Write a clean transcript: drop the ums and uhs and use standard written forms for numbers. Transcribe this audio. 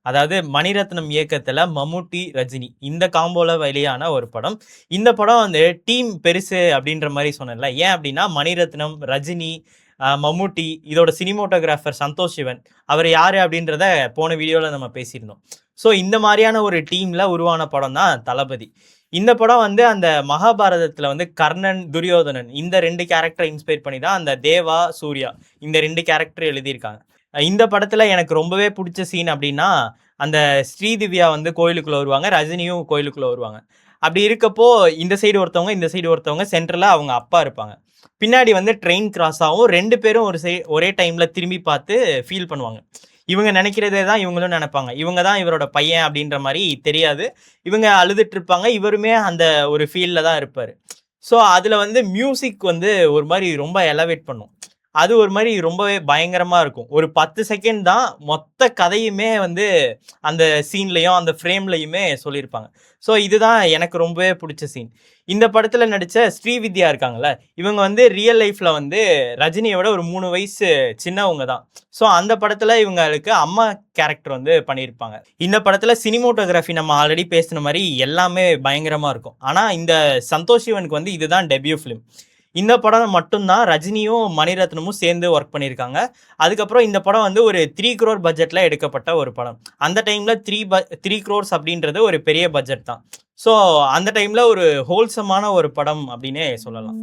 அதாவது மணிரத்னம் இயக்கத்துல மம்முட்டி, ரஜினி இந்த காம்போல வெளியான ஒரு படம். இந்த படம் வந்து டீம் பெருசு அப்படின்ற மாரி சொன்னேன்ல. ஏன் அப்படின்னா மணிரத்னம், ரஜினி, மம்முட்டி இதோட சினிமோட்டோகிராஃபர் சந்தோஷ் சிவன். அவர் யாரு அப்படின்றத போன வீடியோல நம்ம பேசியிருந்தோம். ஸோ இந்த மாரியான ஒரு டீம்ல உருவான படம் தான் தளபதி. இந்த படம் வந்து அந்த மகாபாரதத்துல வந்து கர்ணன், துரியோதனன் இந்த 2 கேரக்டரை இன்ஸ்பயர் பண்ணி தான் அந்த தேவா, சூர்யா இந்த 2 கேரக்டர் எழுதியிருக்காங்க. இந்த படத்துல எனக்கு ரொம்பவே புடிச்ச சீன் அப்படின்னா, அந்த ஸ்ரீதிவ்யா வந்து கோயிலுக்குள்ள வருவாங்க. ரஜினியும் கோயிலுக்குள்ள வருவாங்க. அப்படி இருக்கப்போ இந்த சைடு ஒருத்தவங்க, இந்த சைடு ஒருத்தவங்க சென்டர்ல அவங்க அப்பா இருப்பாங்க. பின்னாடி வந்து ட்ரெயின் கிராஸ் ஆகும். 2 பேரும் ஒரே டைம்ல திரும்பி பார்த்து ஃபீல் பண்ணுவாங்க. இவங்க நினைக்கிறதே தான் இவங்களும் நினைப்பாங்க. இவங்க தான் இவரோட பையன் அப்படின்ற மாரி தெரியாது. இவங்க அழுதுட்டு இருப்பாங்க. இவருமே அந்த ஒரு ஃபீல்ல தான் இருப்பாரு. ஸோ அதுல வந்து மியூசிக் வந்து ஒரு மாரி ரொம்ப எலவேட் பண்ணும். அது ஒரு மாரி ரொம்பவே பயங்கரமா இருக்கும். ஒரு 10 செகண்ட் தான் மொத்த கதையுமே வந்து அந்த சீன்லயும், அந்த ஃப்ரேம்லயுமே சொல்லியிருப்பாங்க. ஸோ இதுதான் எனக்கு ரொம்பவே புடிச்ச சீன். இந்த படத்துல நடிச்ச ஸ்ரீவித்யா இருக்காங்கல்ல, இவங்க வந்து ரியல் லைஃப்ல வந்து ரஜினிய விட ஒரு 3 வயசு சின்னவங்க தான். ஸோ அந்த படத்துல இவங்களுக்கு அம்மா கேரக்டர் வந்து பண்ணியிருப்பாங்க. இந்த படத்துல சினிமோட்டோகிராஃபி நம்ம ஆல்ரெடி பேசின மாரி எல்லாமே பயங்கரமா இருக்கும். ஆனா இந்த சந்தோஷ் சிவனுக்கு வந்து இதுதான் டெபியூ ஃபிலிம். இந்த படம் மட்டும் தான் ரஜினியும், மணிரத்னமும் சேர்ந்து ஒர்க் பண்ணியிருக்காங்க. அதுக்கப்புறம் இந்த படம் வந்து ஒரு 3 crore பட்ஜெட்ல எடுக்கப்பட்ட ஒரு படம். அந்த டைம்ல 3 crores அப்படின்றது ஒரு பெரிய பட்ஜெட் தான். ஸோ அந்த டைம்ல ஒரு ஹோல்சமான ஒரு படம் அப்படின்னே சொல்லலாம்.